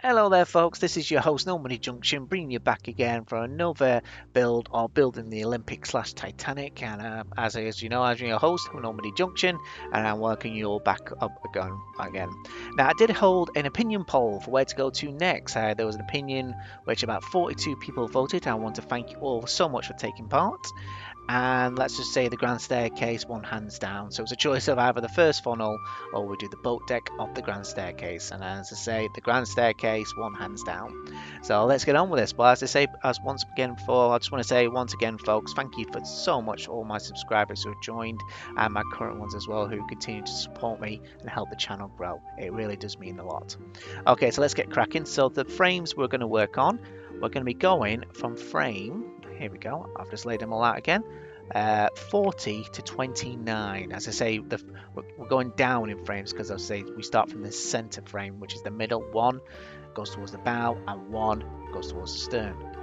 Hello there folks, this is your host Normandie Junction bringing you back again for another build or building the Olympic slash Titanic, and as you know, as your host Normandie Junction, and I'm welcoming you all back up again. Now I did hold an opinion poll for where to go to next. There was an opinion which about 42 people voted. I want to thank you all so much for taking part. And let's just say the grand staircase won hands down. So it was a choice of either the first funnel or we do the boat deck of the grand staircase. And as I say, the grand staircase won hands down. So let's get on with this. But as I say, as once again before, I just want to say once again, folks, thank you for so much all my subscribers who have joined and my current ones as well who continue to support me and help the channel grow. It really does mean a lot. Okay, so let's get cracking. So the frames we're going to work on, we're going to be going from frame. Here we go. I've just laid them all out again. 40 to 29. As I say, we're going down in frames because I say we start from the center frame, which is the middle. One goes towards the bow and one goes towards the stern.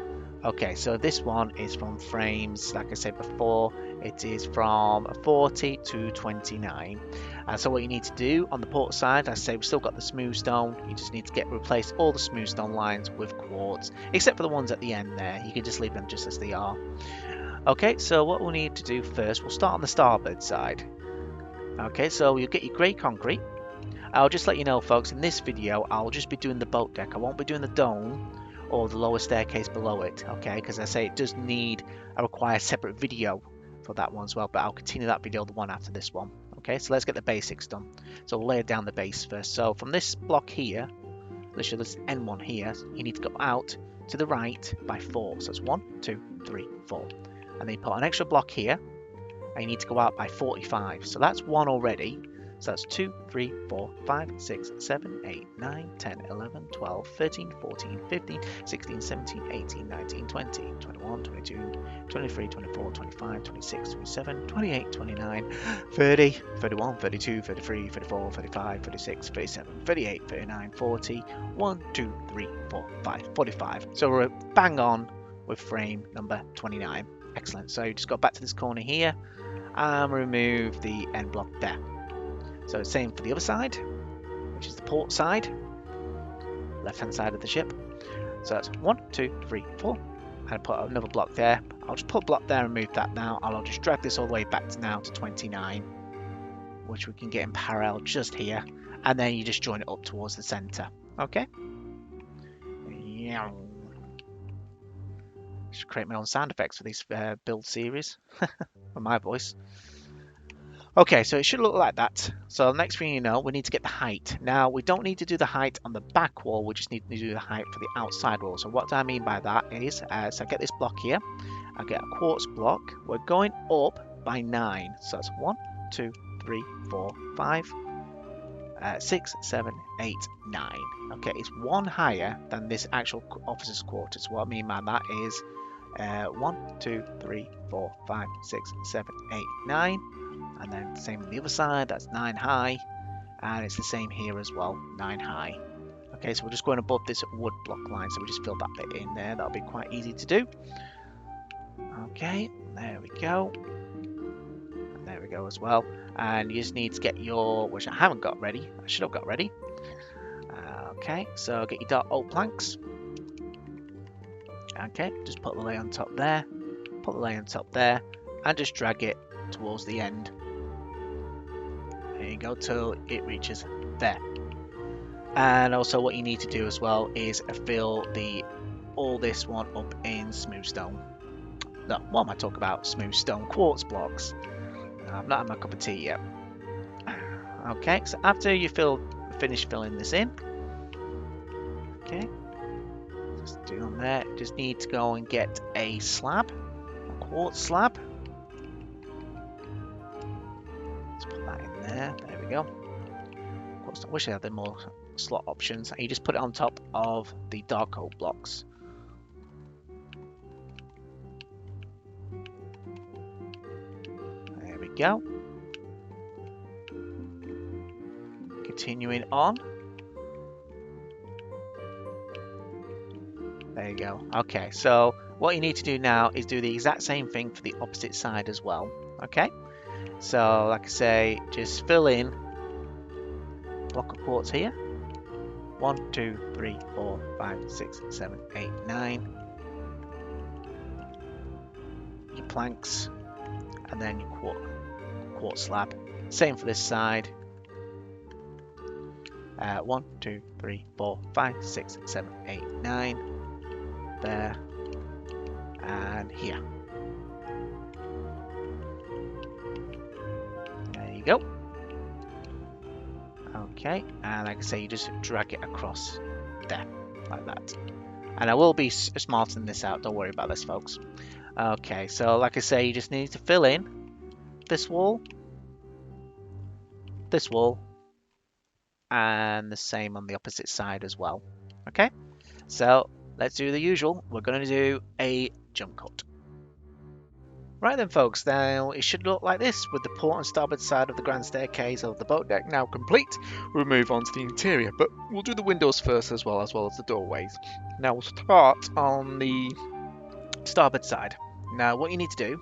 Okay, so this one is from frames, like I said before, it is from 40 to 29. And so what you need to do on the port side, I say we've still got the smooth stone. You just need to replace all the smooth stone lines with quartz, except for the ones at the end there. You can just leave them just as they are. Okay, so what we'll need to do first, we'll start on the starboard side. Okay, so you'll get your grey concrete. I'll just let you know, folks, in this video, I'll just be doing the boat deck. I won't be doing the dome or the lower staircase below it, okay? Because I say it does require a separate video for that one as well, but I'll continue that video, the one after this one. Okay, so let's get the basics done. So we'll lay down the base first. So from this block here, literally this N1 here, you need to go out to the right by 4. So it's 1, 2, 3, 4. And then you put an extra block here, and you need to go out by 45. So that's 1 already. So that's 2, 3, 4, 5, 6, 7, 8, 9, 10, 11, 12, 13, 14, 15, 16, 17, 18, 19, 20, 21, 22, 23, 24, 25, 26, 27, 28, 29, 30, 31, 32, 33, 34, 35, 36, 37, 38, 39, 40, 1, 2, 3, 4, 5, 45. So we're bang on with frame number 29. Excellent. So you just go back to this corner here and remove the end block there. So same for the other side, which is the port side, left hand side of the ship. So that's 1, 2, 3, 4. And put another block there. I'll just put a block there and move that now. I'll just drag this all the way back to now to 29, which we can get in parallel just here. And then you just join it up towards the center. Okay? Yeah. Should create my own sound effects for these build series for my voice. Okay, so it should look like that. So next thing you know, we need to get the height. Now, we don't need to do the height on the back wall, we just need to do the height for the outside wall. So what I mean by that is, so I get this block here, I get a quartz block, we're going up by 9. So that's 1, 2, 3, 4, 5, 6, 7, 8, 9. Okay, it's 1 higher than this actual officer's quarters. What I mean by that is 1, 2, 3, 4, 5, 6, 7, 8, 9. And then same on the other side, that's 9 high, and it's the same here as well, 9 high. Okay, so we're just going above this wood block line, so we just fill that bit in there. That'll be quite easy to do. Okay, there we go. And there we go as well. And you just need to get your, which I haven't got ready, I should have got ready. Okay, so get your dark oak planks. Okay, just put the lay on top there, put the lay on top there, and just drag it towards the end. There you go, till it reaches there. And also what you need to do as well is fill all this one up in smooth stone. No, what am I talking about? Smooth stone quartz blocks. I've not had my cup of tea yet. Okay, so after you finish filling this in, okay, just do on there. Just need to go and get a slab, a quartz slab. There we go. Of course, I wish I had more slot options. And you just put it on top of the dark oak blocks. There we go. Continuing on. There you go. Okay, so what you need to do now is do the exact same thing for the opposite side as well. Okay. So, like I say, just fill in block of quartz here. 1, 2, 3, 4, 5, 6, 7, 8, 9. Your planks, and then your quartz slab. Same for this side. 1, 2, 3, 4, 5, 6, 7, 8, 9. There. And here. There you go. Okay, and like I say, you just drag it across there, like that. And I will be smarting this out, don't worry about this, folks. Okay, so like I say, you just need to fill in this wall, and the same on the opposite side as well. Okay, so let's do the usual. We're going to do a jump cut. Right then, folks, now it should look like this with the port and starboard side of the grand staircase of the boat deck now complete. We'll move on to the interior, but we'll do the windows first as well as the doorways. Now we'll start on the starboard side. Now what you need to do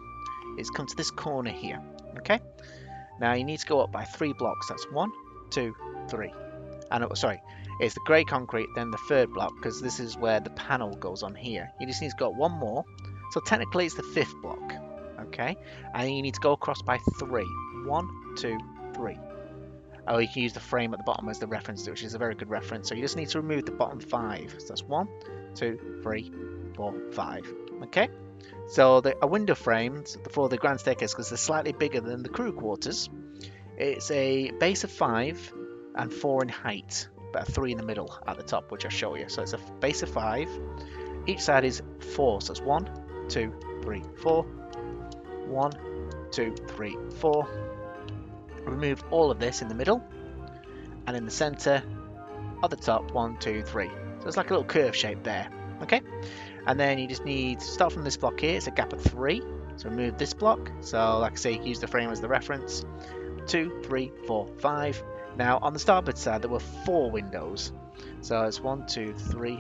is come to this corner here, okay? Now you need to go up by 3 blocks. That's 1, 2, 3. And sorry, it's the grey concrete, then the 3rd block, because this is where the panel goes on here. You just need to go up 1 more. So technically it's the 5th block, okay? And you need to go across by 3. 1, 2, 3. Oh, you can use the frame at the bottom as the reference, which is a very good reference. So you just need to remove the bottom 5. So that's 1, 2, 3, 4, 5. Okay? So a window frame for the grand staircase, because they're slightly bigger than the crew quarters. It's a base of 5 and 4 in height, but a 3 in the middle at the top, which I'll show you. So it's a base of 5. Each side is 4. So it's 1, 2, 3, 4. 1, 2, 3, 4. Remove all of this in the middle, and in the center at the top, 1, 2, 3. So it's like a little curve shape there. Okay, and then you just need to start from this block here. It's a gap of 3, so remove this block. So like I say, use the frame as the reference. 2, 3, 4, 5. Now on the starboard side there were 4 windows, so it's 1, 2, 3,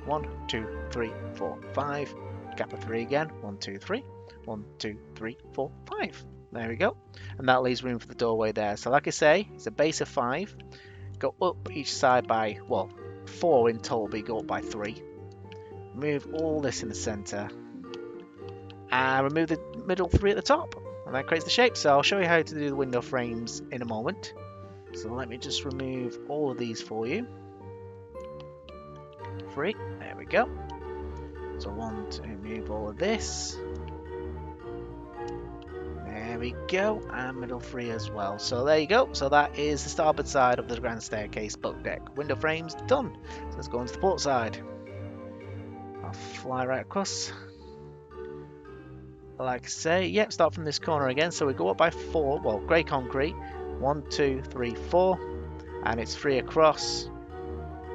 1, 2, 3, 4, 5. Gap of 3 again. 1, 2, 3. 1, 2, 3, 4, 5. There we go. And that leaves room for the doorway there. So like I say, it's a base of 5. Go up each side by, well, 4 in total, but you go up by 3. Remove all this in the center. And remove the middle 3 at the top. And that creates the shape. So I'll show you how to do the window frames in a moment. So let me just remove all of these for you. 3. There we go. So 1 to remove all of this. There we go, and middle 3 as well. So there you go. So that is the starboard side of the grand staircase boat deck. Window frames done. So let's go on to the port side. I'll fly right across. Like I say, yep, start from this corner again. So we go up by 4, well, grey concrete. 1, 2, 3, 4. And it's 3 across.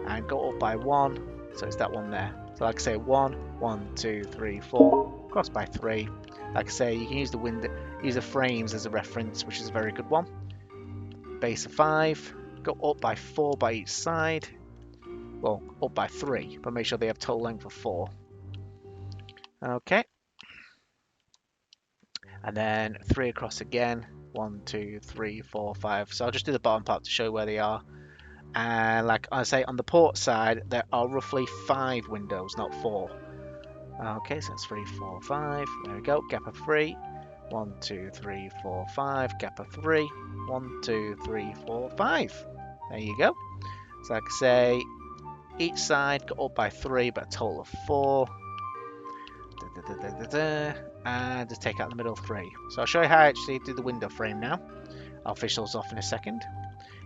And go up by 1. So it's that one there. So like I say, 1, 1, 2, 3, 4. Across by 3. Like I say, you can use the frames as a reference, which is a very good one. Base of 5, go up by 4 by each side. Well, up by 3, but make sure they have total length of 4. Okay. And then 3 across again. 1, 2, 3, 4, 5. So I'll just do the bottom part to show where they are. And like I say, on the port side, there are roughly 5 windows, not 4. Okay, so that's 3, 4, 5. There we go. Gap of 3. 1, 2, 3, 4, 5. Gap of 3. 1, 2, 3, 4, 5. There you go. So like I say, each side go up by 3, but a total of 4. And just take out the middle 3. So I'll show you how I actually do the window frame now. I'll fish those off in a second.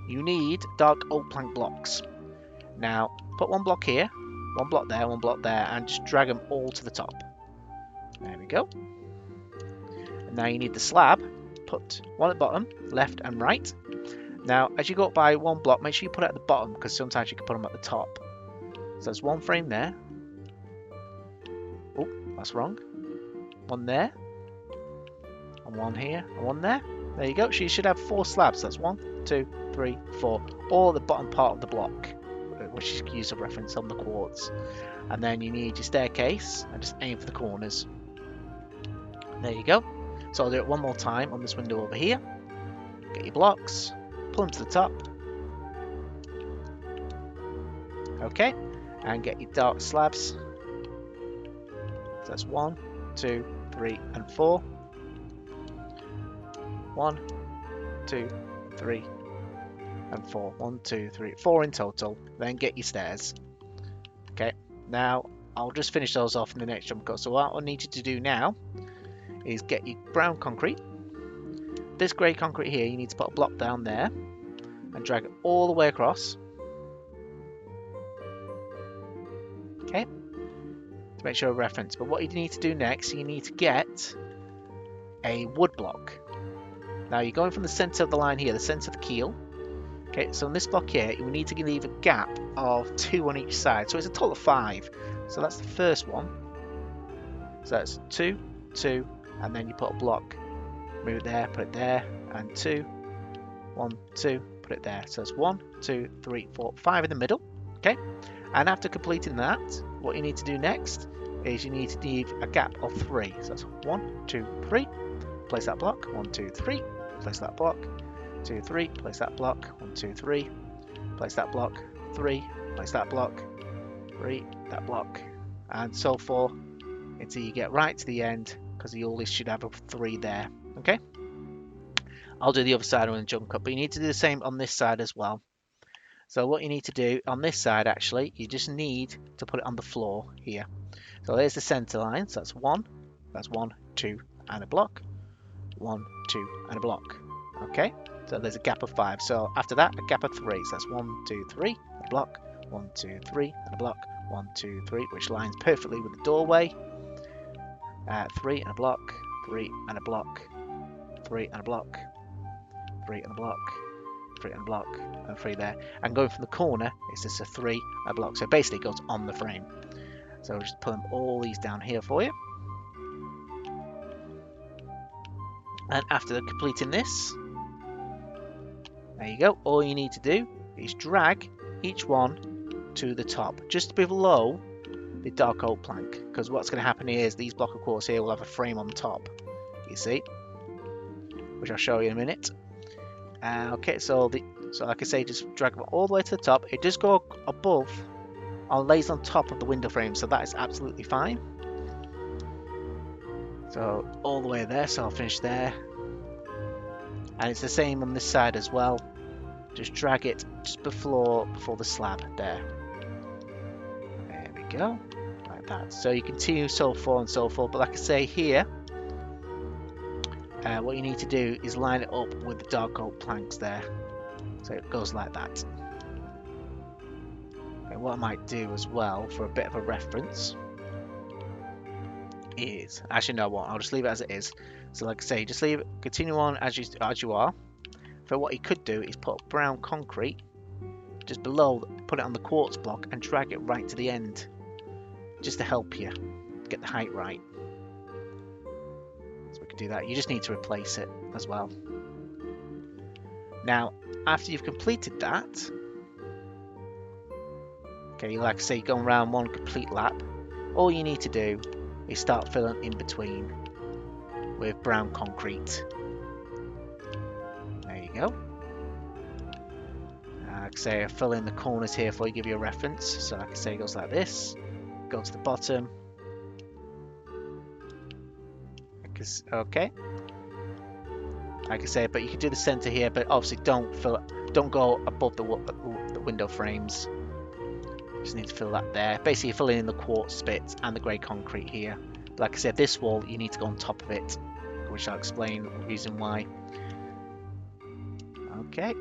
You need dark oak plank blocks. Now, put 1 block here. 1 block there, 1 block there, and just drag them all to the top. There we go. And now you need the slab. Put 1 at the bottom, left and right. Now, as you go up by 1 block, make sure you put it at the bottom, because sometimes you can put them at the top. So there's 1 frame there. Oh, that's wrong. 1 there. And 1 here, and 1 there. There you go. So you should have 4 slabs. That's 1, 2, 3, 4. All at the bottom part of the block, which is use a reference on the quartz. And then you need your staircase and just aim for the corners. There you go. So I'll do it 1 more time on this window over here. Get your blocks, pull them to the top, Okay, and get your dark slabs. So that's 1, 2, 3, and 4. 1, 2, 3, and 4. 1, 2, 3, 4 in total. Then get your stairs. Okay, now I'll just finish those off in the next jump cut. So what I need you to do now is get your brown concrete. This grey concrete here, you need to put a block down there and drag it all the way across. Okay, to make sure a reference. But what you need to do next, you need to get a wood block. Now you're going from the centre of the line here, the centre of the keel. Okay, so in this block here, you need to leave a gap of 2 on each side. So it's a total of 5. So that's the first one. So that's 2, 2, and then you put a block. Move it there, put it there, and 2, 1, 2, put it there. So it's 1, 2, 3, 4, 5 in the middle. Okay, and after completing that, what you need to do next is you need to leave a gap of 3. So that's 1, 2, 3. Place that block. 1, 2, 3. Place that block. 2, 3. Place that block. 1, 2, 3. Place that block. 3. Place that block. 3. That block, and so forth until you get right to the end, because you always should have a 3 there. Okay, I'll do the other side on the jump cut, but you need to do the same on this side as well. So what you need to do on this side, actually, you just need to put it on the floor here. So there's the center line. So that's 1, 2, and a block. 1, 2, and a block. Okay, so there's a gap of 5. So after that, a gap of 3. So that's 1, 2, 3, a block. 1, 2, 3, and a block. 1, 2, 3, which lines perfectly with the doorway. 3 and a block. 3 and a block. 3 and a block. 3 and a block. 3 and a block, and 3 there. And going from the corner, it's just a 3 and a block. So basically it goes on the frame. So I'll just put all these down here for you. And after completing this, there you go. All you need to do is drag each one to the top, just below the dark oak plank. Because what's going to happen here is these block of quartz here will have a frame on top, you see, which I'll show you in a minute. Okay, so like I say, just drag them all the way to the top. It does go above or lays on top of the window frame, so that is absolutely fine. So all the way there, so I'll finish there. And it's the same on this side as well. Just drag it just before the slab there. There we go, like that. So you continue so forth and so forth. But like I say here, what you need to do is line it up with the dark oak planks there. So it goes like that. And what I might do as well, for a bit of a reference, is actually no, what I'll just leave it as it is. So like I say, just leave it, continue on as you are. But what you could do is put brown concrete just below, put it on the quartz block, and drag it right to the end, just to help you get the height right. So we can do that. You just need to replace it as well. Now, after you've completed that, okay, like I say, going around one complete lap, all you need to do is start filling in between with brown concrete. There you go. Like I say, I fill in the corners here for you, give you a reference. So like I say, it goes like this, go to the bottom. Okay. Like I say, but you can do the center here, but obviously don't go above the window frames. Just need to fill that there. Basically, you're filling in the quartz bits and the grey concrete here. But like I said, this wall, you need to go on top of it, which I'll explain the reason why. Okay.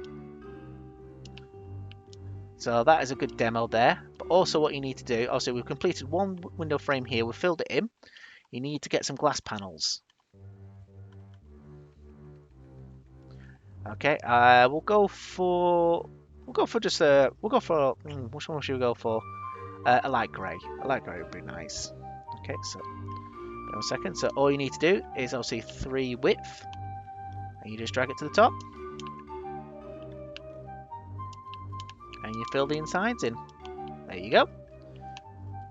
So that is a good demo there. But also what you need to do, also we've completed one window frame here, we've filled it in. You need to get some glass panels. Okay, we'll go for which one should we go for? A light grey. A light grey would be nice. Okay, so wait 1 second. So all you need to do is obviously 3 width, and you just drag it to the top, and you fill the insides in. There you go,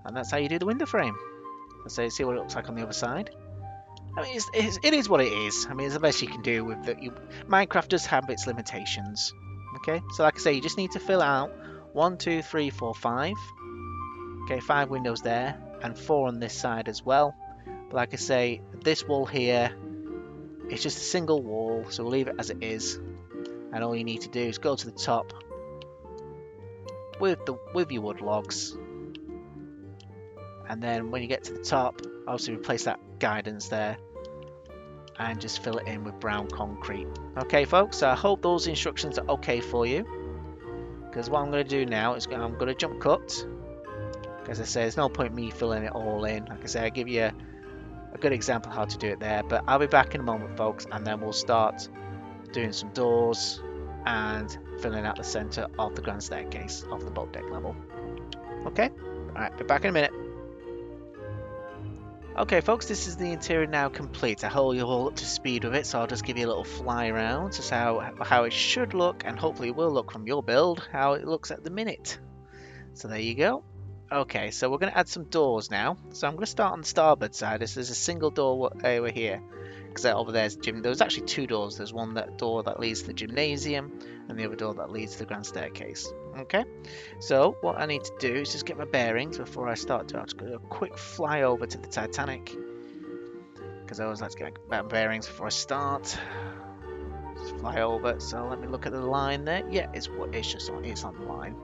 and that's how you do the window frame. So see what it looks like on the other side. I mean, it is what it is. I mean, it's the best you can do with the Minecraft does have its limitations. Okay, so like I say, you just need to fill out 1, 2, 3, 4, 5. Okay, 5 windows there, and 4 on this side as well. But like I say, this wall here, it's just a single wall, so we'll leave it as it is. And all you need to do is go to the top with your wood logs, and then when you get to the top, obviously replace that guidance there, and just fill it in with brown concrete. Okay, folks, so I hope those instructions are okay for you. Because what I'm going to do now is I'm going to jump cut. As I say, there's no point me filling it all in. Like I say, I give you a good example how to do it there. But I'll be back in a moment, folks, and then we'll start doing some doors and filling out the centre of the grand staircase of the boat deck level. Okay? Alright, be back in a minute. Okay, folks, this is the interior now complete. I hope you're all up to speed with it, so I'll just give you a little fly around to how it should look, and hopefully it will look from your build, how it looks at the minute. So there you go. Okay, so we're going to add some doors now. So I'm going to start on the starboard side. There's a single door over here, because over there's the gym. There's actually 2 doors. There's one door that leads to the gymnasium, and the other door that leads to the grand staircase. Okay, so what I need to do is just get my bearings before I start. I'll just do a quick fly over to the Titanic, because I always like to get my bearings before I start. Just fly over. So let me look at the line there. Yeah, it's on the line.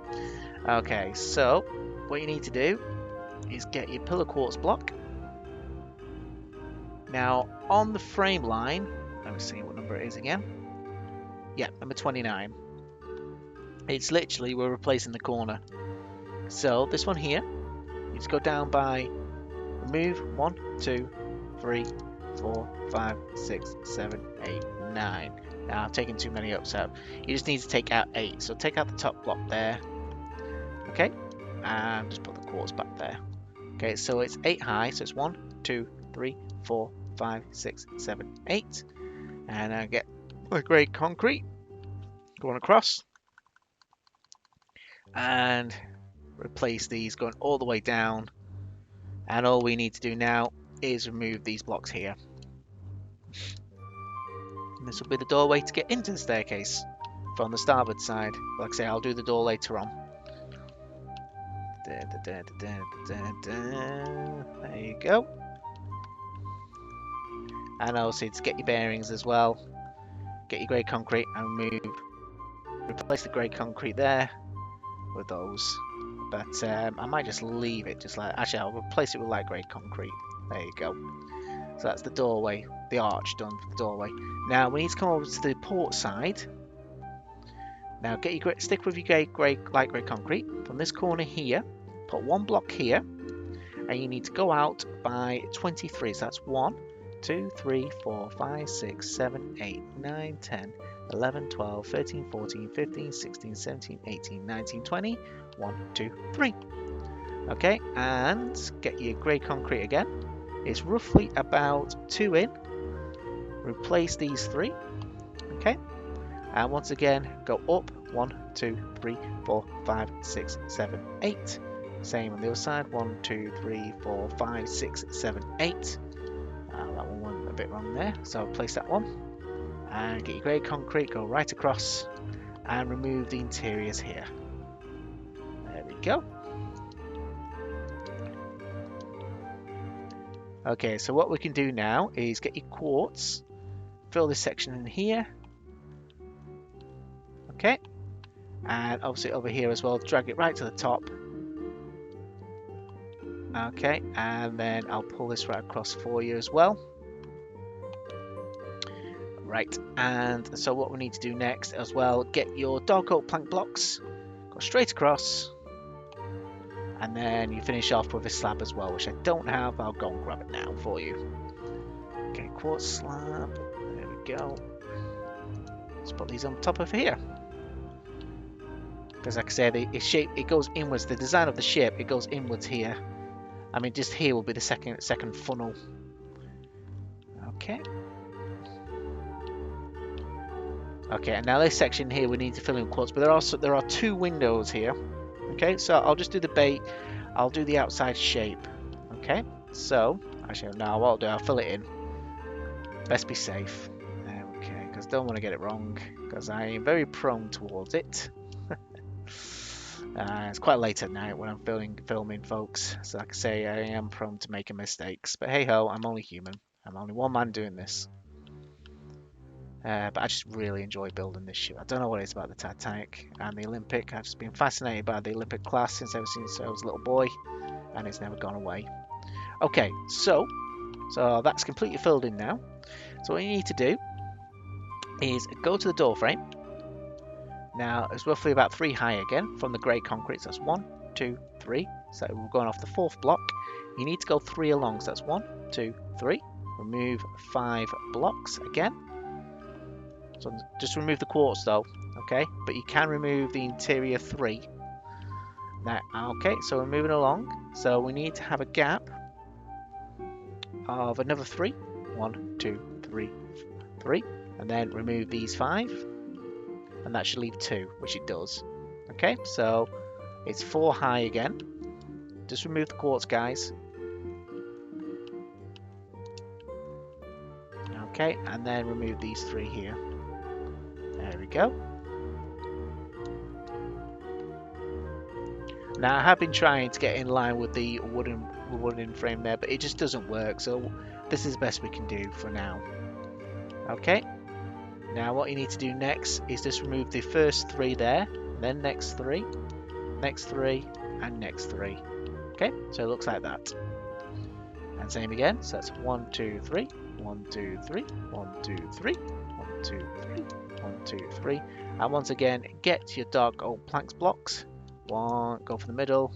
Okay, so what you need to do is get your pillar quartz block. Now on the frame line, let me see what number it is again. Yeah, number 29. It's literally, we're replacing the corner. So this one here, you just go down by remove 1, 2, 3, 4, 5, 6, 7, 8, 9. Now I've taken too many up, so you just need to take out 8. So take out the top block there. Okay, and just put the quartz back there. Okay, so it's 8 high, so it's 1, 2, 3, 4, 5, 6, 7, 8. And I get my grey concrete going across. And replace these going all the way down, and all we need to do now is remove these blocks here, and this will be the doorway to get into the staircase from the starboard side. Like I say, I'll do the door later on. There you go. And obviously to get your bearings as well, get your grey concrete and replace the grey concrete there with those. But I might just leave it just like, actually I'll replace it with light grey concrete. There you go. So that's the doorway, the arch done for the doorway. Now we need to come over to the port side. Now get your stick with your light grey concrete from this corner here. Put 1 block here, and you need to go out by 23. So that's 1, 2, 3, 4, 5, 6, 7, 8, 9, 10, 11, 12, 13, 14, 15, 16, 17, 18, 19, 20. 1, 2, 3. Okay, and get your grey concrete again. It's roughly about 2 in. Replace these 3. Okay, and once again go up 1, 2, 3, 4, 5, 6, 7, 8. Same on the other side. 1, 2, 3, 4, 5, 6, 7, 8. That one went a bit wrong there, so I'll place that one. And get your grey concrete, go right across, and remove the interiors here. There we go. Okay, so what we can do now is get your quartz, fill this section in here. Okay, and obviously over here as well, drag it right to the top. Okay, and then I'll pull this right across for you as well. Right, and so what we need to do next as well, get your dog oak plank blocks, go straight across, and then you finish off with a slab as well, which I don't have. I'll go and grab it now for you. Okay, quartz slab, there we go. Let's put these on top of here. Because like I said, it goes inwards, the design of the ship, it goes inwards here. I mean, just here will be the second funnel. Okay. Okay, and now this section here we need to fill in quartz, but there are 2 windows here. Okay, so I'll just do the bait. I'll do the outside shape. Okay, so actually now what I'll do, I'll fill it in. Best be safe. Okay, because I don't want to get it wrong, because I am very prone towards it. It's quite late at night when I'm filming, folks. So like I say, I am prone to making mistakes. But hey ho, I'm only human. I'm only one man doing this. But I just really enjoy building this ship. I don't know what it is about the Titanic and the Olympic. I've just been fascinated by the Olympic class since I was a little boy, and it's never gone away. Okay, so that's completely filled in now. So what you need to do is go to the door frame. Now it's roughly about 3 high again from the grey concrete. So that's 1, 2, 3. So we're going off the 4th block. You need to go 3 along. So that's 1, 2, 3. Remove 5 blocks again. So just remove the quartz though, okay? But you can remove the interior 3. Now, okay, so we're moving along. So we need to have a gap of another 3. 1, 2, 3, 3. And then remove these 5. And that should leave 2, which it does. Okay, so it's 4 high again. Just remove the quartz, guys. Okay, and then remove these 3 here. There we go. Now I have been trying to get in line with the wooden frame there, but it just doesn't work. So this is the best we can do for now. Okay. Now what you need to do next is just remove the first 3 there, then next 3, next 3, and next 3. Okay, so it looks like that. And same again. So that's 1, 2, 3, 1, 2, 3, 1, 2, 3, 1, 2, 3. 1, 2, 3, and once again get your dark old planks blocks. 1, go for the middle.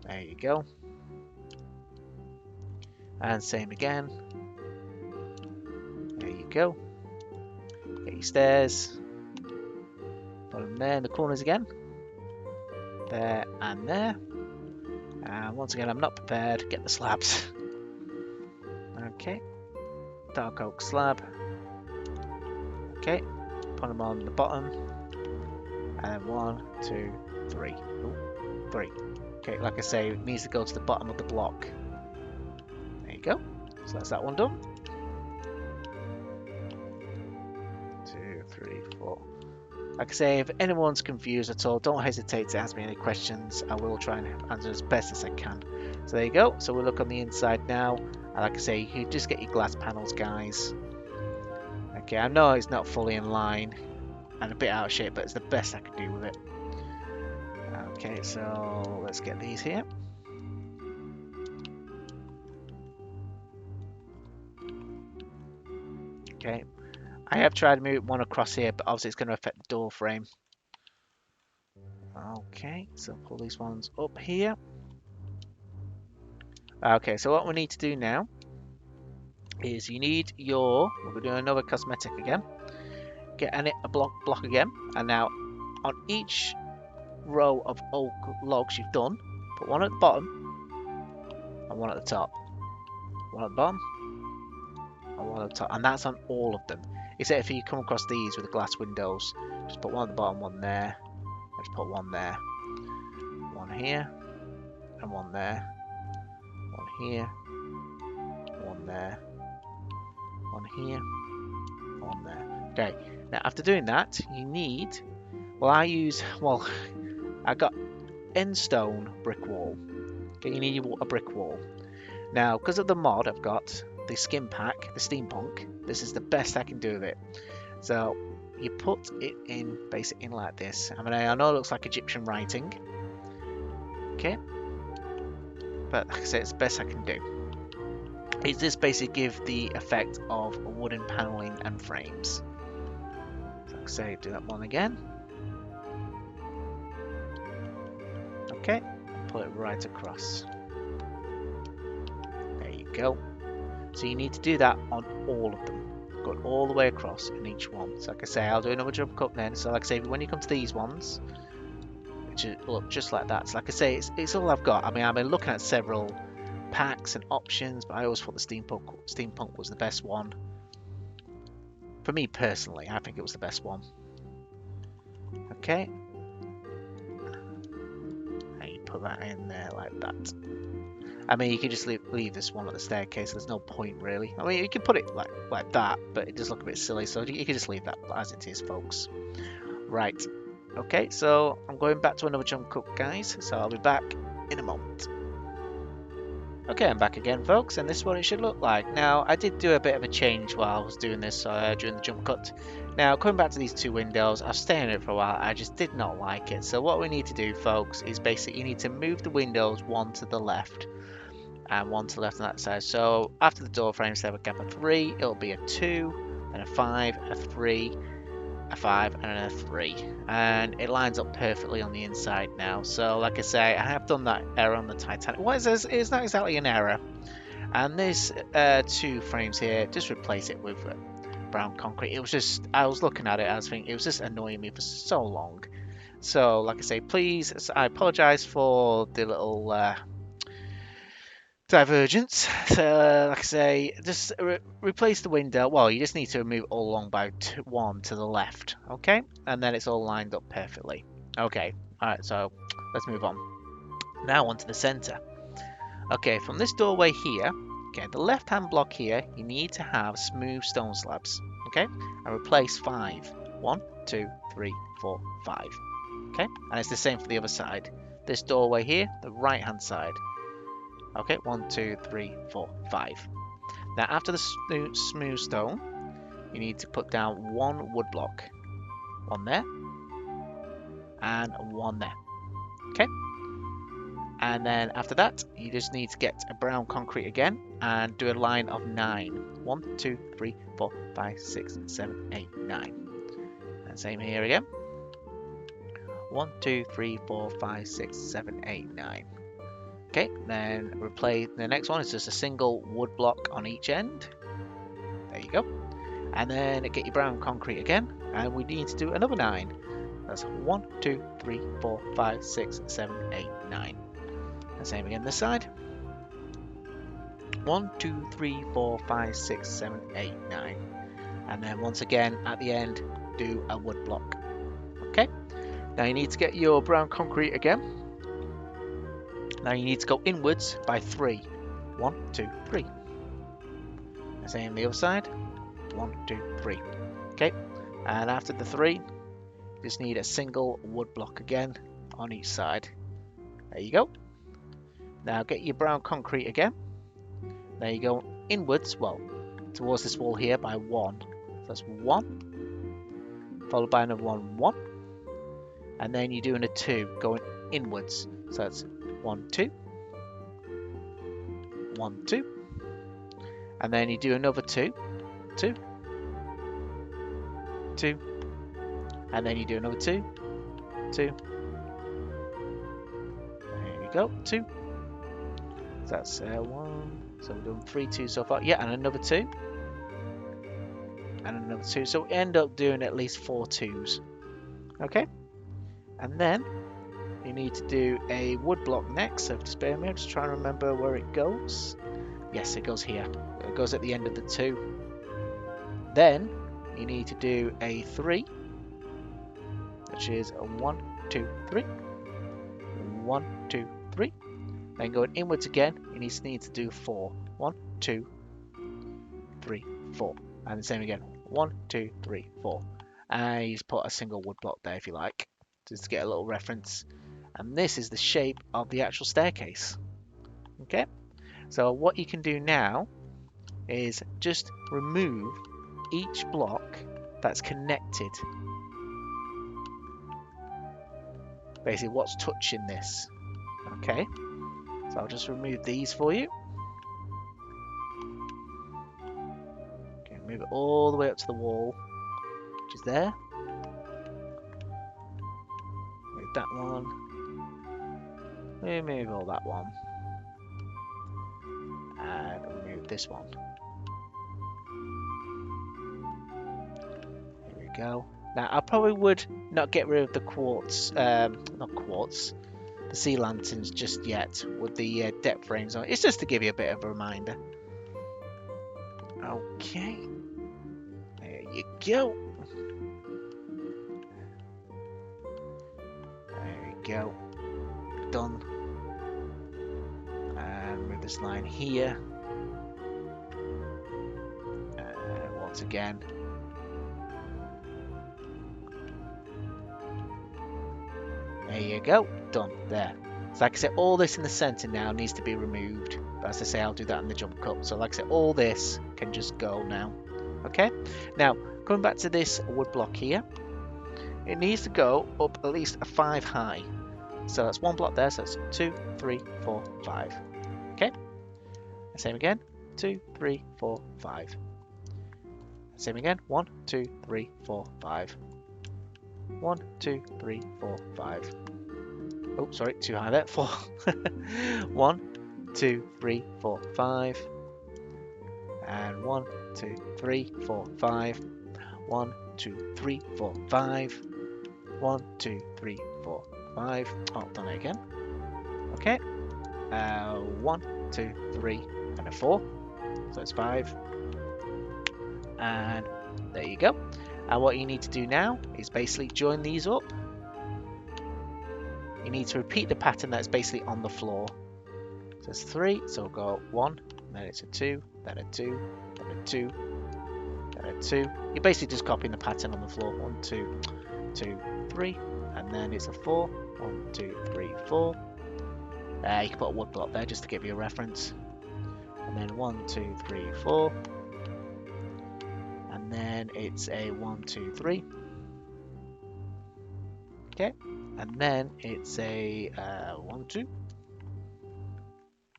There you go. And same again. There you go. Get your stairs. Put them there in the corners again. There and there. And once again, I'm not prepared. Get the slabs. Okay. Dark oak slab. Okay, put them on the bottom, and then 1, 2, 3. Ooh, 3. Okay, like I say, it needs to go to the bottom of the block. There you go. So that's that one done. 2, 3, 4. Like I say, if anyone's confused at all, don't hesitate to ask me any questions. I will try and answer as best as I can. So there you go. So we'll look on the inside now. And like I say, you can just get your glass panels, guys. Okay, I know it's not fully in line and a bit out of shape, but it's the best I can do with it. Okay, so let's get these here. Okay, I have tried to move one across here, but obviously it's going to affect the door frame. Okay, so pull these ones up here. Okay, so what we need to do now is you need your, we're doing another cosmetic again. Get a block again, and now on each row of oak logs you've done, put one at the bottom and one at the top. One at the bottom and one at the top, and that's on all of them. Except if you come across these with the glass windows, just put one at the bottom, one there. Let's put one there, one here, and one there, one here, one there, one here, one there. Okay, now after doing that, you need, I got end stone brick wall. Okay, you need a brick wall. Now, because of the mod I've got, the skin pack, the steampunk, this is the best I can do with it. So you put it in, basically in like this. I mean, I know it looks like Egyptian writing. Okay, but like I said, it's the best I can do. It's just basically give the effect of wooden paneling and frames. So like I say, do that one again. Okay, pull it right across. There you go. So you need to do that on all of them. Go all the way across in each one. So like I say, I'll do another jump cut then. So like I say, when you come to these ones, which look just like that. So like I say, it's all I've got. I mean, I've been looking at several packs and options, but I always thought the steampunk was the best one. For me personally, I think it was the best one. Okay. And you put that in there like that. I mean, you can just leave this one at the staircase. There's no point really. I mean, you can put it like that, but it does look a bit silly. So you can just leave that as it is, folks. Right. Okay, so I'm going back to another jump cut, guys, so I'll be back in a moment. Okay, I'm back again, folks, and this is what it should look like. Now, I did do a bit of a change while I was doing this during the jump cut. Now, coming back to these two windows, I've stayed in it for a while, I just did not like it. So what we need to do, folks, is basically you need to move the windows one to the left and one to the left on that side. So after the door frame, instead of a gap of 3, it'll be a 2, then a 5, a 3, a 5 and a 3, and it lines up perfectly on the inside now. So like I say, I have done that error on the Titanic. What is this? It's not exactly an error, and this 2 frames here, just replace it with brown concrete. It was just, I was looking at it, I was thinking it was just annoying me for so long. So like I say, please, I apologize for the little divergence. So, like I say, just replace the window. Well, you just need to move all along by 1 to the left, okay? And then it's all lined up perfectly. Okay, alright, so let's move on. Now onto the center. Okay, from this doorway here, okay, the left-hand block here, you need to have smooth stone slabs, okay? And replace 5. 1, 2, 3, 4, 5. Okay, and it's the same for the other side. This doorway here, the right-hand side. Okay, 1, 2, 3, 4, 5. Now, after the smooth stone, you need to put down 1 wood block. 1 there, and 1 there. Okay? And then after that, you just need to get a brown concrete again and do a line of 9. 1, 2, 3, 4, 5, 6, 7, 8, 9. And same here again. 1, 2, 3, 4, 5, 6, 7, 8, 9. Okay, then replace the next one is just a single wood block on each end. There you go. And then get your brown concrete again, and we need to do another 9. That's 1, 2, 3, 4, 5, 6, 7, 8, 9. And same again this side. 1, 2, 3, 4, 5, 6, 7, 8, 9. And then once again at the end, do a wood block. Okay. Now you need to get your brown concrete again. Now you need to go inwards by 3. 1, 2, 3. And same on the other side. 1, 2, 3. Okay. And after the 3, you just need a single wood block again on each side. There you go. Now get your brown concrete again. There you go inwards, well, towards this wall here by 1. So that's 1, followed by another 1, 1. And then you're doing a 2, going inwards. So that's 1, 2, 1, 2. And then you do another 2, 2, 2. And then you do another 2, 2. There you go, 2. So that's 1. So we're doing 3 2 so far. Yeah, and another 2. And another 2. So we end up doing at least 4 2s. Okay? And then you need to do a wood block next. So just bear with me, I'm just trying to remember where it goes. Yes, it goes here. It goes at the end of the 2. Then you need to do a 3, which is a 1, 2, 3. 1, 2, 3. Then going inwards again, you need to do 4. 1, 2, 3, 4. And the same again. 1, 2, 3, 4. And you just put a single wood block there if you like, just to get a little reference. And this is the shape of the actual staircase. Okay, so what you can do now is just remove each block that's connected. Basically what's touching this. Okay, so I'll just remove these for you. Okay, move it all the way up to the wall, which is there. Move that one. Remove all that one. And remove this one. Here we go. Now I probably would not get rid of the quartz, not quartz, the sea lanterns just yet with the depth frames on. It's just to give you a bit of a reminder. Okay, there you go. There we go. Done. And move this line here. Once again. There you go, done, there. So like I said, all this in the center now needs to be removed. But as I say, I'll do that in the jump cut. So like I said, all this can just go now. Okay, now coming back to this wood block here, it needs to go up at least a 5 high. So that's one block there, so that's 2, 3, 4, 5. Okay, same again, 2, 3, 4, 5. Same again, 1, 2, 3, 4, 5. 1, 2, 3, 4, 5. Oh, sorry, too high there. 4. 1, 2, 3, 4, 5. And 1, 2, 3, 4, 5. 1, 2, 3, 4, 5. 1, 2, 3, 4, 5. Oh, done it again. Okay. 1, 2, 3, and a 4. So it's 5. And there you go. And what you need to do now is basically join these up. You need to repeat the pattern that's basically on the floor. So it's 3, so we'll go 1, then it's a 2, then a 2, then a 2, then a 2. You're basically just copying the pattern on the floor. 1, 2, 2, 3, and then it's a 4. 1, 2, 3, 4. You can put a wood block there just to give you a reference. And then 1, 2, 3, 4. And then it's a 1, 2, 3. Okay, and then it's a 1, 2,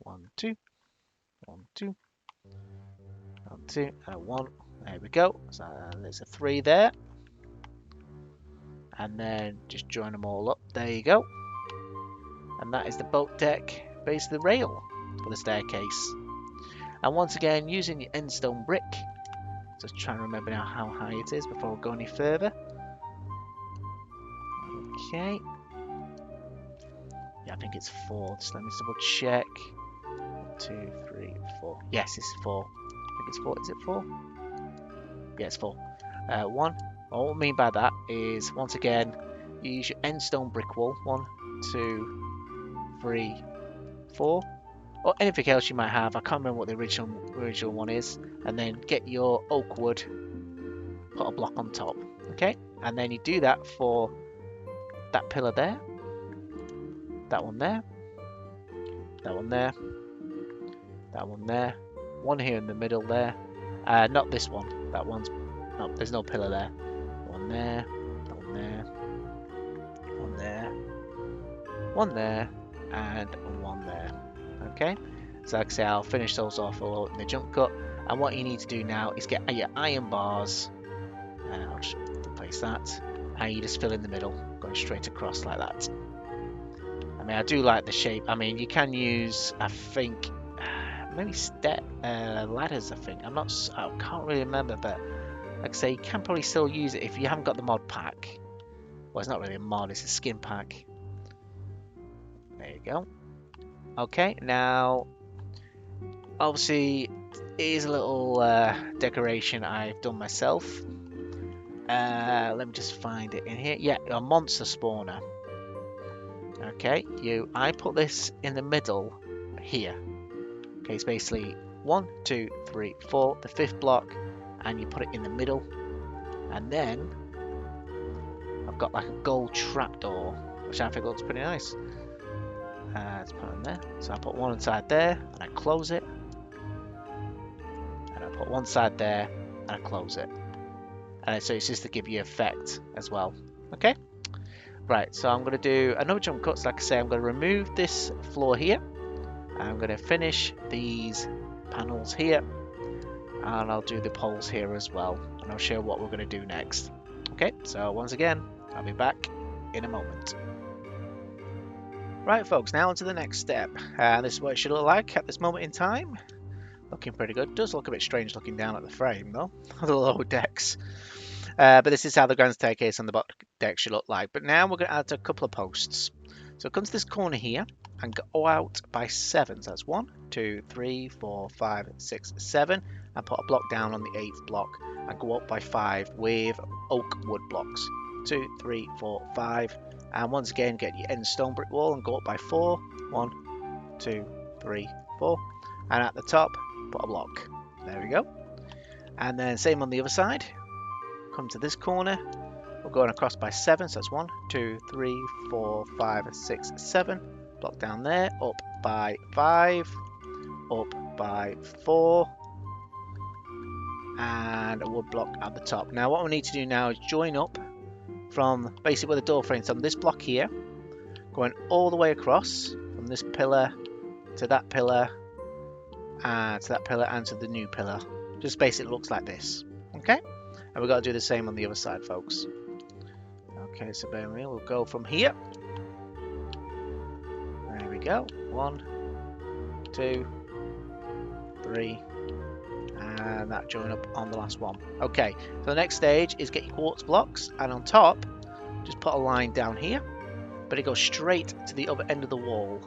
1, 2, 1, 2, 1, 2, and 1. There we go. So there's a 3 there, and then just join them all up. There you go. And that is the boat deck, basically the rail for the staircase. And once again, using your end stone brick. Just trying to remember now how high it is before we go any further. Okay. Yeah, I think it's 4. Just let me double check. 2, 3, 4. Yes, it's 4. I think it's 4. Is it 4? Yeah, it's 4. 1. What I mean by that is, once again, you use your end stone brick wall. 1, 2, 3, 4. Or anything else you might have. I can't remember what the original one is. And then get your oak wood, put a block on top. Okay, and then you do that for that pillar there, that one there, that one there, that one there, one here in the middle there. Not this one. That one's no. There's no pillar there. One there, one there, one there, one there, and one there. Okay, so like I say, I'll finish those off all in the jump cut. And what you need to do now is get your iron bars. I'll just replace that. And you just fill in the middle, going straight across like that. I mean, I do like the shape. I mean, you can use, I think, maybe step ladders. I think I can't really remember, but like I say, you can probably still use it if you haven't got the mod pack. Well, it's not really a mod; it's a skin pack. There you go. Okay, now obviously it is a little decoration I've done myself. Let me just find it in here. Yeah, a monster spawner. Okay, I put this in the middle here. Okay, it's basically 1, 2, 3, 4, the 5th block, and you put it in the middle. And then I've got like a gold trapdoor, which I think looks pretty nice. Let's put it in there. So I put one inside there, and I close it. And I put one side there, and I close it. And so it's just to give you effect as well. Okay? Right, so I'm going to do another jump cut. So like I say, I'm going to remove this floor here. I'm going to finish these panels here. And I'll do the poles here as well. And I'll show you what we're going to do next. Okay, so once again, I'll be back in a moment. Right, folks, now on to the next step. This is what it should look like at this moment in time. Looking pretty good. It does look a bit strange looking down at the frame, though. The lower decks. But this is how the grand staircase on the bottom deck should look like. But now we're going to add a couple of posts. So come to this corner here and go out by 7. So that's 1, 2, 3, 4, 5, 6, 7. And put a block down on the 8th block. And go up by 5 with oak wood blocks. 2, 3, 4, 5. And once again, get your end stone brick wall and go up by 4. 1, 2, 3, 4. And at the top, put a block. There we go. And then same on the other side. Come to this corner. we're going across by 7, so that's 1, 2, 3, 4, 5, 6, 7. Block down there, up by 5, up by 4, and a wood block at the top. Now what we need to do now is join up from basically where the door frame's on this block here, going all the way across from this pillar to that pillar, and to that pillar, and to the new pillar. Just basically looks like this. Okay, and we've got to do the same on the other side, folks. Okay, so bear with me, we'll go from here. There we go. 1, 2, 3, and that join up on the last one. Okay, so the next stage is get your quartz blocks, and on top just put a line down here, but it goes straight to the other end of the wall,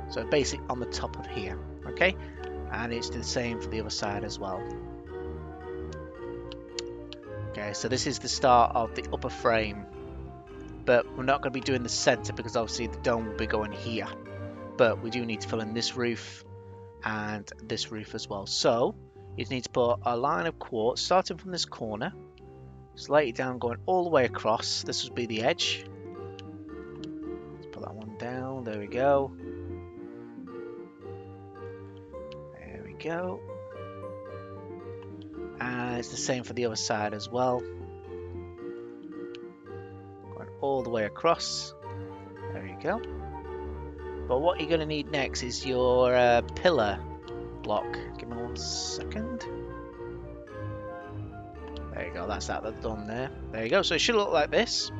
so basically on the top of here. Okay, and it's the same for the other side as well. Okay, so this is the start of the upper frame, but we're not going to be doing the center because obviously the dome will be going here, but we do need to fill in this roof and this roof as well. So you need to put a line of quartz starting from this corner, just lay it down, going all the way across. This would be the edge. Let's put that one down. There we go. There we go. And it's the same for the other side as well. Going all the way across. There you go. But what you're going to need next is your pillar block. Give me 1 second. There you go, that's done there. There you go, so it should look like this.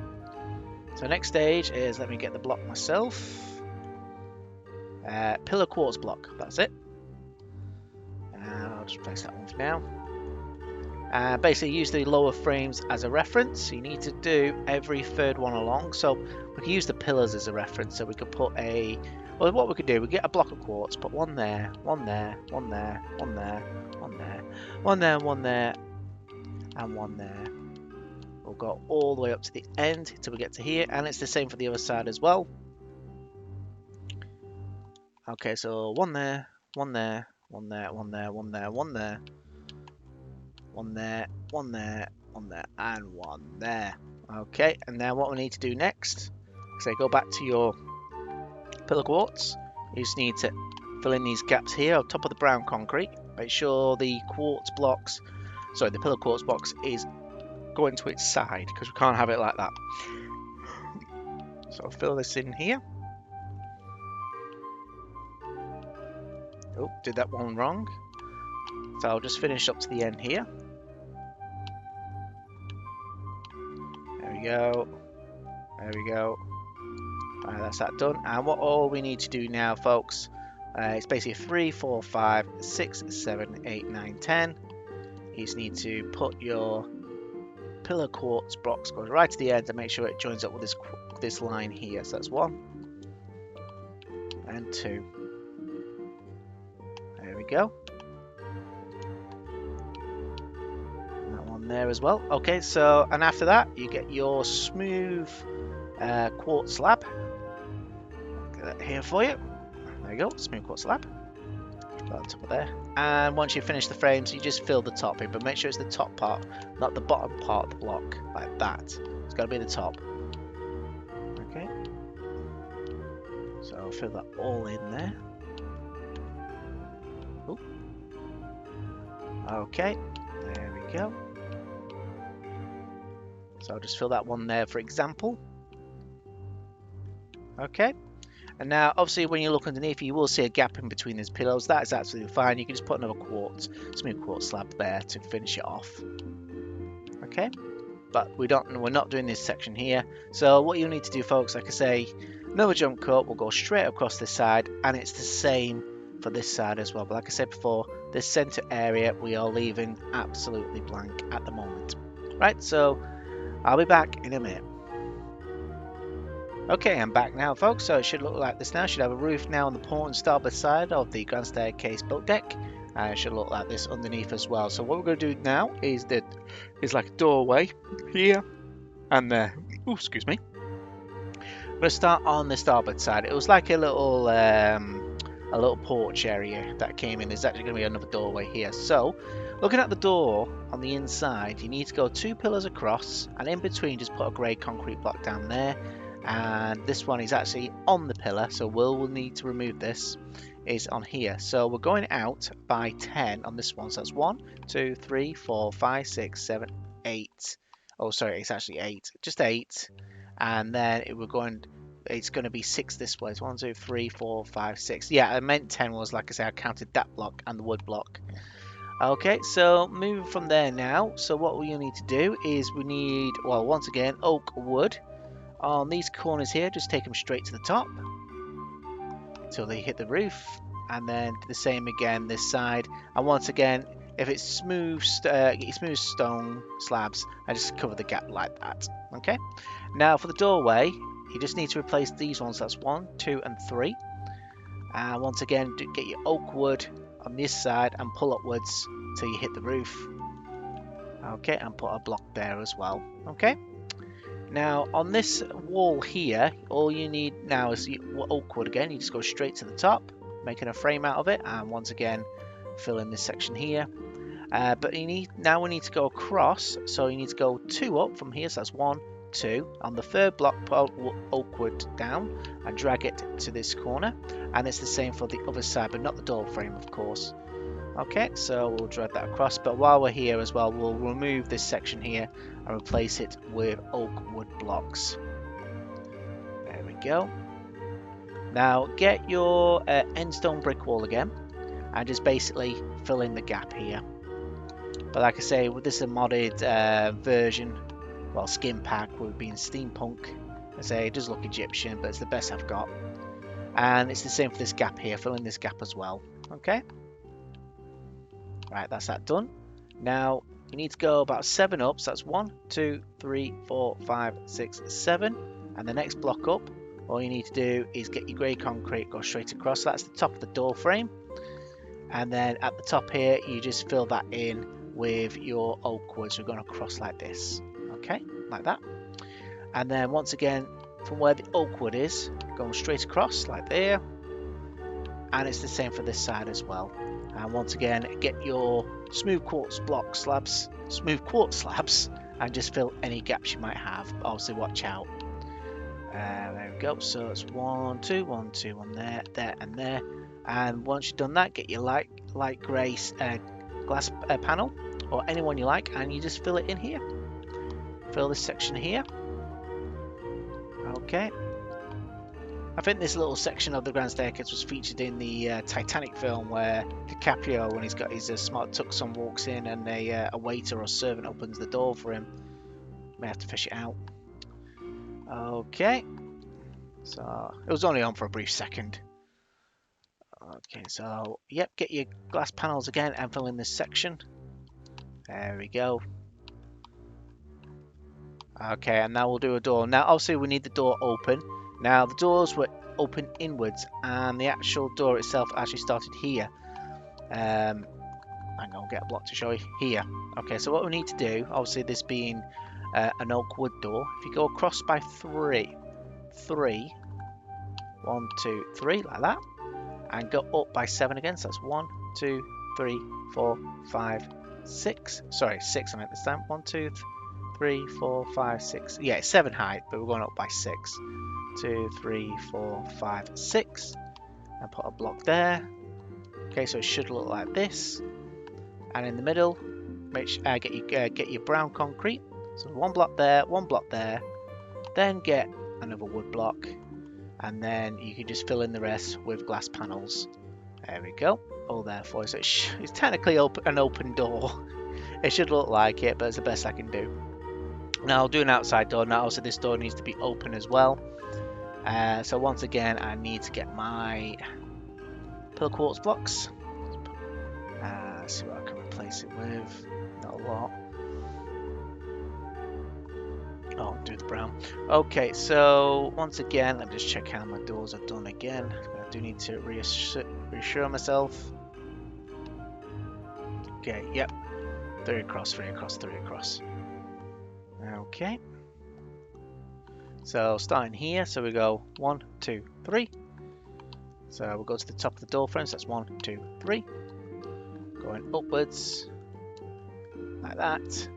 So next stage is, let me get the block myself. Pillar quartz block, that's it. I'll just place that one for now. Basically use the lower frames as a reference. So you need to do every third one along. So we can use the pillars as a reference. So we could put a, well, what we could do, we get a block of quartz, put one there, one there, one there, one there, one there, one there, one there, and one there. We'll go all the way up to the end until we get to here, and it's the same for the other side as well. Okay, so one there, one there, one there, one there, one there, one there, one there, one there, one there, and one there. Okay, and now what we need to do next, so go back to your pillar quartz. You just need to fill in these gaps here on top of the brown concrete. Make sure the quartz blocks, sorry, the pillar quartz box is going to its side, because we can't have it like that. So I'll fill this in here. Oh, did that one wrong. So I'll just finish up to the end here. There we go. There we go. Alright, that's that done. And what all we need to do now, folks, it's basically 3, 4, 5, 6, 7, 8, 9, 10. You just need to put your pillar quartz blocks, goes right to the end, and make sure it joins up with this line here. So that's 1 and 2. There we go. And that one there as well. Okay, so, and after that you get your smooth quartz slab. Get that here for you. There you go, smooth quartz slab. Put on top of there. And once you finish the frames, you just fill the top in, but make sure it's the top part, not the bottom part of the block, like that. It's got to be the top. Okay. So I'll fill that all in there. Ooh. Okay, there we go. So I'll just fill that one there for example. Okay. And now, obviously, when you look underneath, you will see a gap in between these pillows. That is absolutely fine. You can just put another smooth quartz slab there to finish it off. Okay, but we're not doing this section here. So what you'll need to do, folks, like I say, another jump cut will go straight across this side, and it's the same for this side as well. But like I said before, this center area we are leaving absolutely blank at the moment. Right, so I'll be back in a minute. Okay, I'm back now, folks, so it should look like this now. It should have a roof now on the port and starboard side of the grand staircase built deck. It should look like this underneath as well. So what we're going to do now is like a doorway here and there. Oh, excuse me. We're going to start on the starboard side. It was like a little porch area that came in. There's actually going to be another doorway here. So Looking at the door on the inside, you need to go 2 pillars across, and in between just put a grey concrete block down there. And this one is actually on the pillar, so we'll need to remove this. Is on here, so we're going out by 10 on this one. So that's 1, 2, 3, 4, 5, 6, 7, 8. Oh, sorry, it's actually 8, just 8. And then it's going to be 6 this way. So 1, 2, 3, 4, 5, 6. Yeah, I meant 10 was, like I said, I counted that block and the wood block. Okay, so moving from there now. So what we need to do is we need, well, once again, oak wood. On these corners here, just take them straight to the top until they hit the roof, and then the same again this side. And once again, if it's smooth stone slabs, I just cover the gap like that. Okay, now for the doorway, you just need to replace these ones. That's 1, 2, and 3. And once again, get your oak wood on this side and pull upwards till you hit the roof. Okay, and put a block there as well. Okay. Now on this wall here, all you need now is oak wood again. You just go straight to the top, making a frame out of it, and once again fill in this section here. But we need to go across, so you need to go 2 up from here. So that's 1, 2. On the third block, put oak wood down and drag it to this corner, and it's the same for the other side, but not the door frame, of course. Okay, so we'll drag that across, but while we're here as well, we'll remove this section here and replace it with oak wood blocks. There we go. Now get your end stone brick wall again and just basically fill in the gap here. But like I say, with this modded version, well, skin pack with being steampunk, I say it does look Egyptian, but it's the best I've got. And it's the same for this gap here, fill in this gap as well. Okay. Right, that's that done. Now you need to go about 7 up, so that's 1, 2, 3, 4, 5, 6, 7. And the next block up, all you need to do is get your grey concrete, go straight across. So that's the top of the door frame. And then at the top here, you just fill that in with your oak wood. So we're going to cross like this. Okay, like that. And then once again, from where the oak wood is, going straight across like there. And it's the same for this side as well. And once again, get your smooth quartz slabs, and just fill any gaps you might have. Obviously, watch out. There we go. So it's 1, 2, 1, 2, 1 there, there, and there. And once you've done that, get your light grey glass panel, or any one you like, and you just fill it in here. Fill this section here. Okay. I think this little section of the Grand Staircase was featured in the Titanic film, where DiCaprio, when he's got his smart tux on, walks in and a waiter or servant opens the door for him. May have to fish it out. Okay. So, it was only on for a brief second. Okay, so, yep, get your glass panels again and fill in this section. There we go. Okay, and now we'll do a door. Now, obviously, we need the door open. Now the doors were open inwards, and the actual door itself actually started here. Hang on, get a block to show you here. Okay, so what we need to do, obviously this being an oak wood door, if you go across by 3, 1, 2, 3, like that, and go up by 7 again. So that's 1, 2, 3, 4, 5, 6. Sorry, 6 I meant this time. 1, 2, 3, 4, 5, 6. Yeah, it's 7 height, but we're going up by 6. 2, 3, 4, 5, 6, and put a block there. Okay, so it should look like this. And in the middle, get your brown concrete. So 1 block there, 1 block there. Then get another wood block, and then you can just fill in the rest with glass panels. There we go, all there for you. So it's technically an open door. It should look like it, but it's the best I can do. Now I'll do an outside door. Now also this door needs to be open as well. So once again, I need to get my pillar quartz blocks. Let's see what I can replace it with. Not a lot. Oh, do the brown. Okay, so once again, let me just check how my doors are done again. I do need to reassure myself. Okay, yep. 3 across, 3 across, 3 across. Okay. So starting here, so we go 1, 2, 3. So we'll go to the top of the door frame, so that's 1, 2, 3. Going upwards, like that,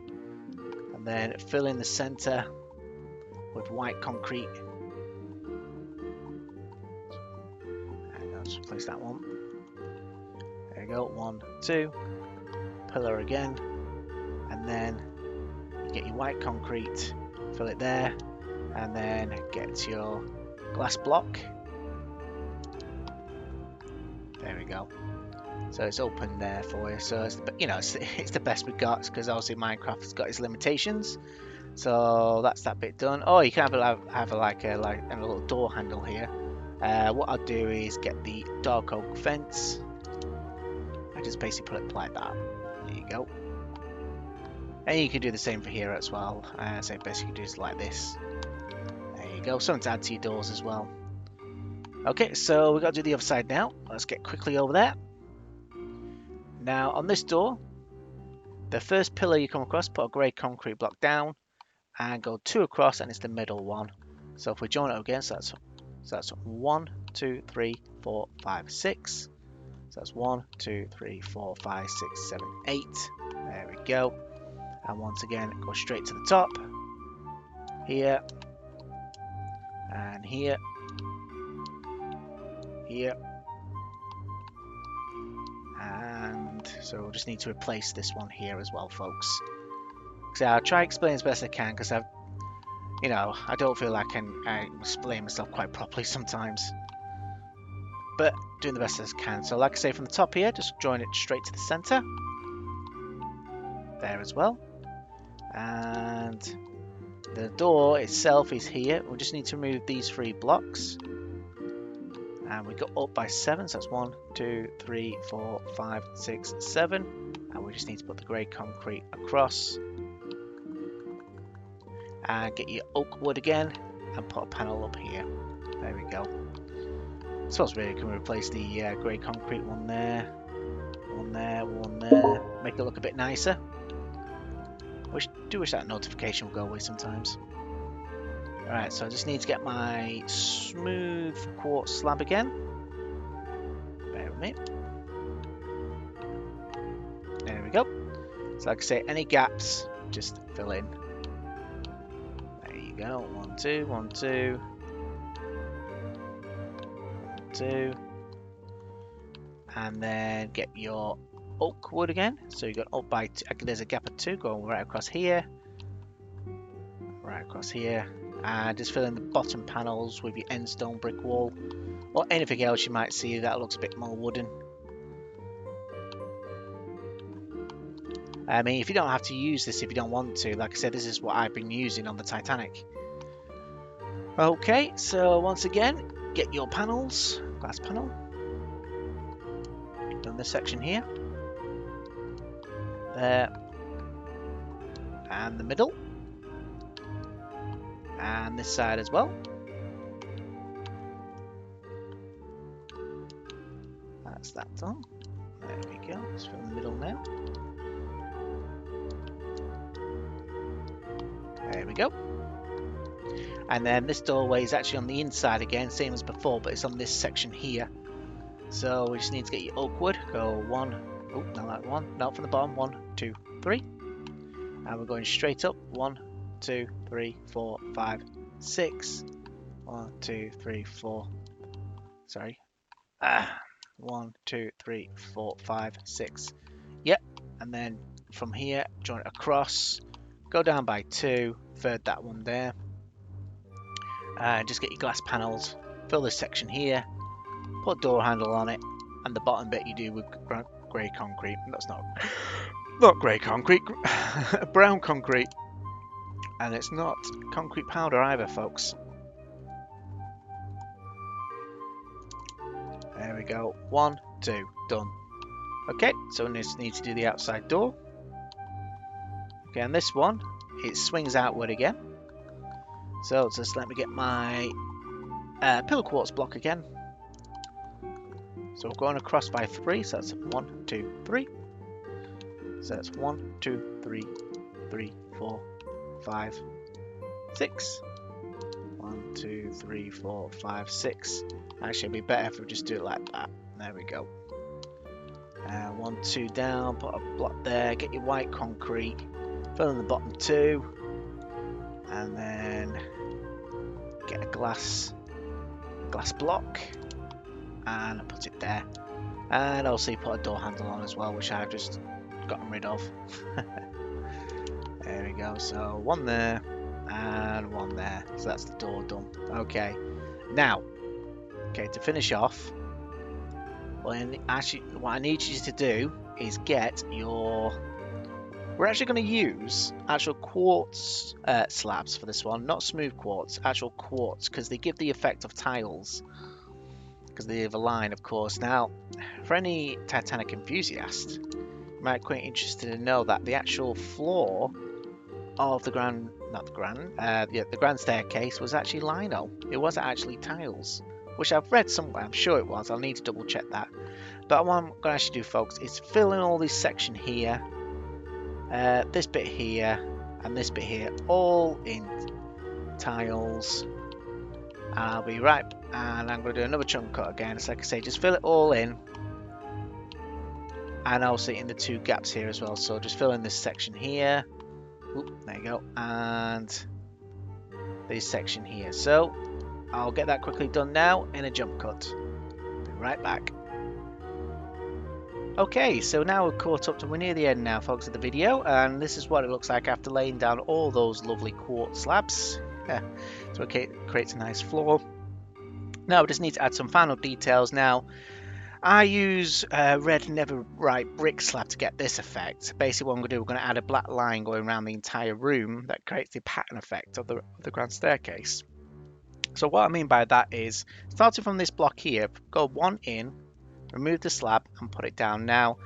and then fill in the center with white concrete. And I'll just place that one. There you go, 1, 2, pillar again, and then you get your white concrete, fill it there, and then get your glass block. There we go. So it's open there for you. So it's it's the best we got, because obviously Minecraft has got its limitations. So that's that bit done. Oh, you can have a little door handle here. What I'll do is get the dark oak fence. I just basically put it like that. There you go. And you can do the same for here as well. So basically do it like this. There you go. Something to add to your doors as well. Okay, so we've got to do the other side now. Let's get quickly over there. Now on this door, the first pillar you come across, put a grey concrete block down and go 2 across, and it's the middle one. So if we join it again, so that's 1, 2, 3, 4, 5, 6. So that's 1, 2, 3, 4, 5, 6, 7, 8. There we go. And once again, go straight to the top. Here. And here. Here. And so we'll just need to replace this one here as well, folks. So I'll try to explain as best I can, because I don't feel like I can explain myself quite properly sometimes. But doing the best as I can. So like I say, from the top here, just join it straight to the center. There as well. And the door itself is here. We just need to remove these 3 blocks. And we go up by 7, so that's 1, 2, 3, 4, 5, 6, 7. And we just need to put the grey concrete across. And get your oak wood again and put a panel up here. There we go. I suppose really can we replace the grey concrete one there, one there, one there, make it look a bit nicer. Do wish that notification will go away sometimes. Alright, so I just need to get my smooth quartz slab again. Bear with me. There we go. So like I say, any gaps, just fill in. There you go. 1, 2, 1, 2. 1, 2. And then get your oak wood again. So you got up by there's a gap of 2 going right across here. Right across here. And just fill in the bottom panels with your end stone brick wall. Or anything else you might see that looks a bit more wooden. I mean, if you don't have to use this if you don't want to, like I said, this is what I've been using on the Titanic. Okay, so once again, get your panels, glass panel, on this section here, there, and the middle, and this side as well. That's that done. There we go, just fill in the middle now. There we go. And then this doorway is actually on the inside again, same as before, but it's on this section here. So we just need to get your oak wood. Go 1, oh, not that one, not from the bottom. 1, 2, 3. And we're going straight up. 1, 2, 3, 4, 5, 6. 1, 2, 3, 4. Sorry. 1, 2, 3, 4, 5, 6. Yep. And then from here, join it across. Go down by 2. Third that one there. Just get your glass panels, fill this section here, put a door handle on it, and the bottom bit you do with grey concrete. That's not grey concrete, brown concrete, and it's not concrete powder either, folks. There we go. 1, 2, done. Okay, so we just need to do the outside door. Okay, and this one, it swings outward again. So just let me get my pillar quartz block again. So we're going across by 3, so that's 1, 2, 3. So that's 1, 2, 3, 3, 4, 5, 6. 1, 2, 3, 4, 5, 6. Actually, it'd be better if we just do it like that. There we go. 1, 2 down, put a block there, get your white concrete, fill in the bottom 2, and then get a glass block and put it there. And also you put a door handle on as well, which I've just gotten rid of. There we go, so 1 there and 1 there, so that's the door done. Okay, now, to finish off, what I need you to do is get your... We're actually going to use actual quartz slabs for this one, not smooth quartz, actual quartz, because they give the effect of tiles, because they have a line, of course. Now, for any Titanic enthusiast, you might be quite interested to know that the actual floor of the grand staircase was actually lino. It wasn't actually tiles, which I've read somewhere. I'm sure it was. I'll need to double check that. But what I'm going to actually do, folks, is fill in all this section here, this bit here, and this bit here, all in tiles. And I'll be right. And I'm going to do another chunk cut again. So like I say, just fill it all in. And also in the 2 gaps here as well. So just fill in this section here. Oop, there you go. And this section here. So I'll get that quickly done now in a jump cut. Be right back. Okay, so now we're caught up to, we're near the end now, folks, of the video, and this is what it looks like after laying down all those lovely quartz slabs. So it creates a nice floor. Now we just need to add some final details. Now I use red netherite brick slab to get this effect. Basically what I'm going to do, we're going to add a black line going around the entire room that creates the pattern effect of the grand staircase. So what I mean by that is, starting from this block here, go 1 in, remove the slab and put it down. Now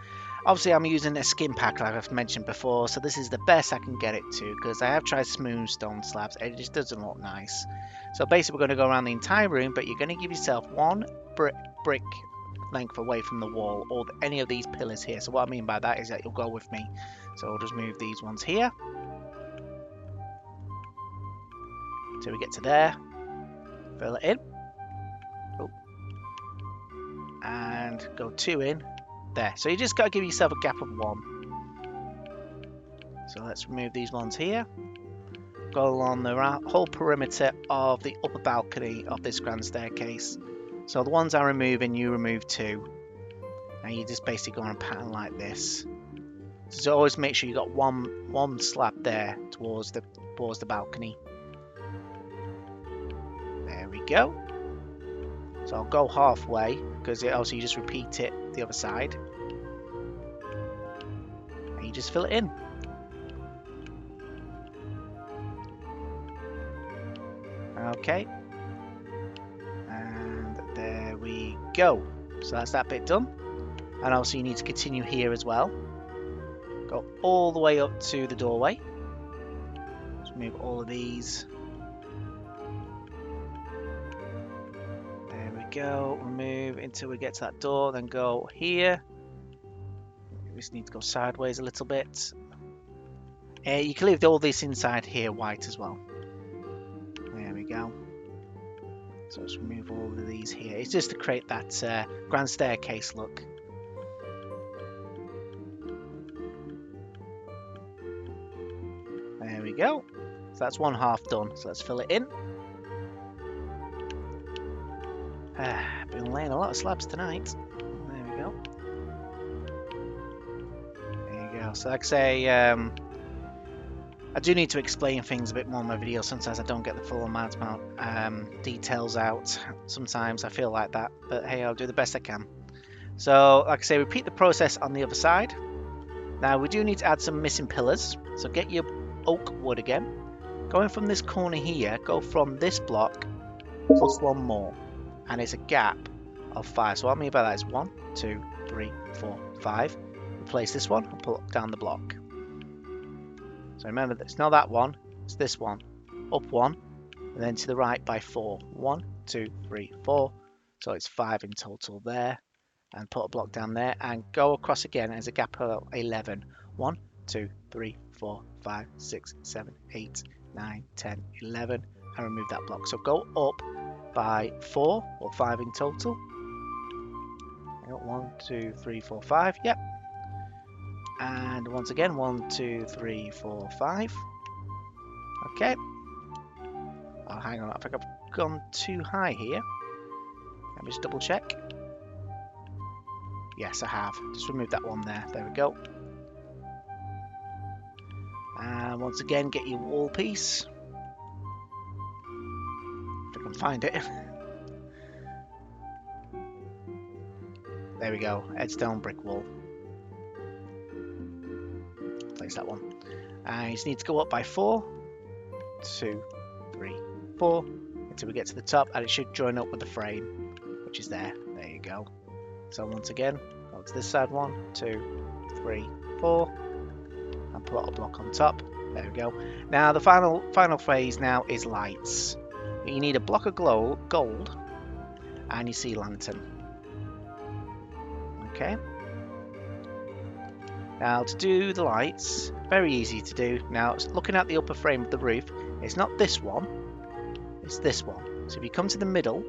obviously I'm using a skin pack like I've mentioned before, so this is the best I can get it to, because I have tried smooth stone slabs and it just doesn't look nice. So basically we're going to go around the entire room, but you're going to give yourself 1 brick length away from the wall or any of these pillars here. So what I mean by that is that you'll go with me. So I'll just move these ones here till we get to there, fill it in. And go 2 in there. So you just got to give yourself a gap of 1. So let's remove these ones here. Go along the whole perimeter of the upper balcony of this grand staircase. So the ones I'm removing, you remove 2. And you just basically go on a pattern like this. So always make sure you got one slab there towards the balcony. There we go. So I'll go halfway, because also you just repeat it the other side. And you just fill it in. Okay. And there we go. So that's that bit done. And also you need to continue here as well. Go all the way up to the doorway. Just move all of these. Go, move until we get to that door, then go here. We just need to go sideways a little bit. You can leave all this inside here white as well. There we go. So let's remove all of these here. It's just to create that grand staircase look. There we go. So that's 1 half done. So let's fill it in. Been laying a lot of slabs tonight. There we go. There you go. So like I say, I do need to explain things a bit more in my videos. Sometimes I don't get the full amount details out. Sometimes I feel like that, but hey, I'll do the best I can. So like I say, repeat the process on the other side. Now we do need to add some missing pillars. So get your oak wood again. Going from this corner here, go from this block plus 1 more. And it's a gap of 5. So what I mean by that is 1, 2, 3, 4, 5. Replace this one and pull down the block. So remember, it's not that one, it's this one. Up 1, and then to the right by 4. 1, 2, 3, 4. So it's 5 in total there. And put a block down there and go across again as a gap of 11. 1, 2, 3, 4, 5, 6, 7, 8, 9, 10, 11. And remove that block. So go up by 4 or 5 in total. go. 1, 2, 3, 4, 5. Yep. And once again, 1, 2, 3, 4, 5. Okay. Oh, hang on. I think I've gone too high here. Let me just double check. Yes, I have. Just remove that one there. There we go. And once again, get your wall piece. If I can find it. There we go. Headstone brick wall. Place that one. And you just need to go up by 4. 2, 3, 4. Until we get to the top. And it should join up with the frame, which is there. There you go. So once again, go to this side. 1, 2, 3, 4. And put a block on top. There we go. Now the final phase now is lights. You need a block of gold and your sea lantern. Okay. Now to do the lights, very easy to do. Now looking at the upper frame of the roof, it's not this one, it's this one. So if you come to the middle,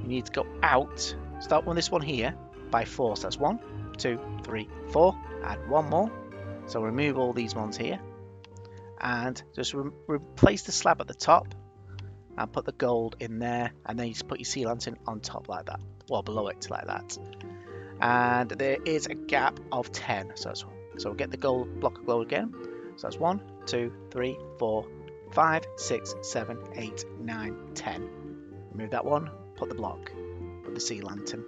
you need to go out. Start with this one here by 4. So that's 1, 2, 3, 4. Add one more. So remove all these ones here. And just replace the slab at the top and put the gold in there, and then you just put your sea lantern on top like that, well below it like that. And there is a gap of 10, so we'll get the gold block of gold again. So that's 1, 2, 3, 4, 5, 6, 7, 8, 9, 10. Remove that one, put the block, put the sea lantern.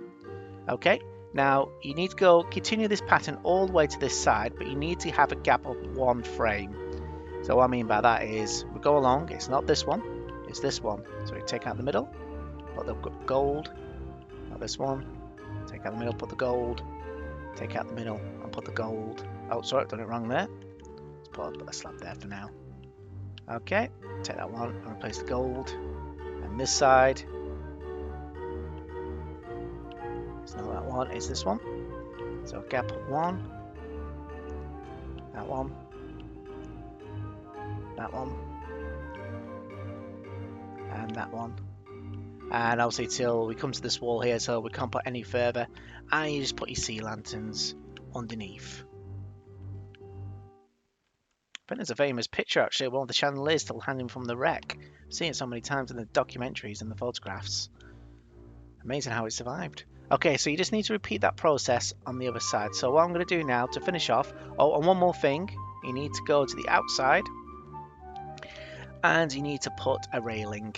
Okay, now you need to continue this pattern all the way to this side, but you need to have a gap of 1 frame. So what I mean by that is, we go along, it's not this one, it's this one. So we take out the middle, put the gold, not this one, take out the middle, put the gold, take out the middle and put the gold. Oh, sorry, I've done it wrong there. Let's put a slab there for now. Okay, take that one and replace the gold. And this side, it's not that one, it's this one. So gap 1, that one, that one, and that one. And obviously till we come to this wall here, so we can't put any further, and you just put your sea lanterns underneath. I think there's a famous picture actually of one of the chandeliers still hanging from the wreck. I've seen it so many times in the documentaries and the photographs. Amazing how it survived. Okay, so you just need to repeat that process on the other side. So what I'm going to do now to finish off, oh, and one more thing, you need to go to the outside and you need to put a railing.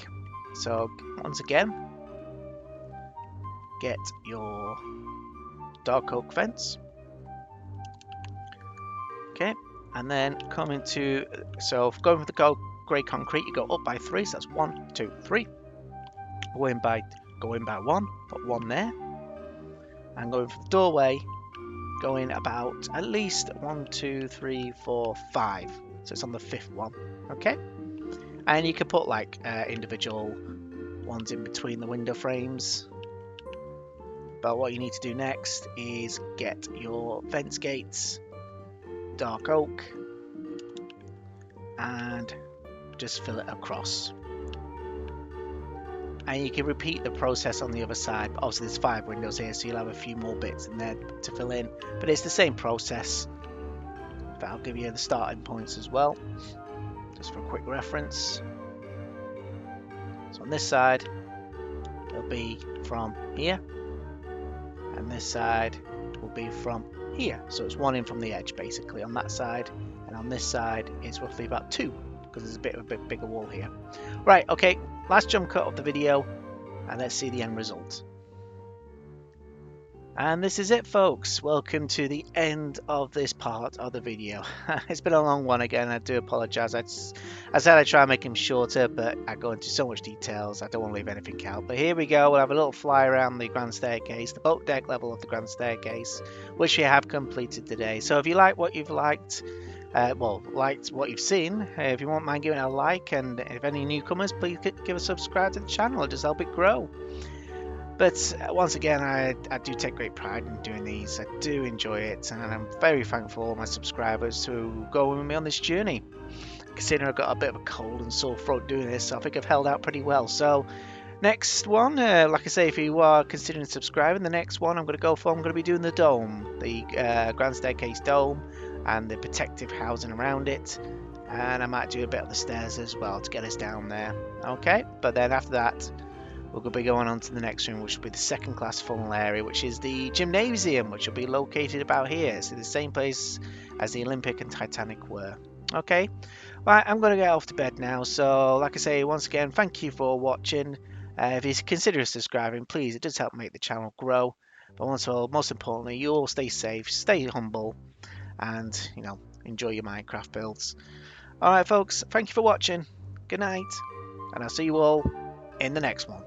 So once again, get your dark oak fence. Okay, and then come into, so going with the grey concrete, you go up by 3, so that's 1, 2, 3. Go in by 1, put 1 there. And going for the doorway, going about at least 1, 2, 3, 4, 5. So it's on the 5th one. Okay. And you can put like individual ones in between the window frames. But what you need to do next is get your fence gates, dark oak, and just fill it across. And you can repeat the process on the other side. But obviously there's 5 windows here, so you'll have a few more bits in there to fill in. But it's the same process. But I'll give you the starting points as well, just for a quick reference. So on this side, it'll be from here, and this side will be from here. So it's 1 in from the edge basically on that side, and on this side it's roughly about 2, because there's a bit of a bit bigger wall here. Right, okay, last jump cut of the video, and let's see the end result. And this is it, folks. Welcome to the end of this part of the video. It's been a long one again, I do apologise. I said I'd try and make them shorter, but I go into so much details, I don't want to leave anything out. But here we go, we'll have a little fly around the grand staircase, the boat deck level of the grand staircase, which we have completed today. So if you like what you've liked what you've seen, if you won't mind giving it a like, and if any newcomers, please give a subscribe to the channel, just help it grow. But once again, I do take great pride in doing these. I do enjoy it, and I'm very thankful for all my subscribers who go with me on this journey. Considering I've got a bit of a cold and sore throat doing this, so I think I've held out pretty well. So Next one, like I say, if you are considering subscribing, the next one I'm going to be doing the dome, the grand staircase dome, and the protective housing around it, and I might do a bit of the stairs as well to get us down there. Okay, but then after that, we're going to be going on to the next room, which will be the second class funnel area, which is the gymnasium, which will be located about here, so the same place as the Olympic and Titanic were. Okay, right, I'm going to get off to bed now. So, like I say, once again, thank you for watching. If you consider subscribing, please, it does help make the channel grow. But also, most importantly, you all stay safe, stay humble, and, enjoy your Minecraft builds. Alright, folks, thank you for watching. Good night, and I'll see you all in the next one.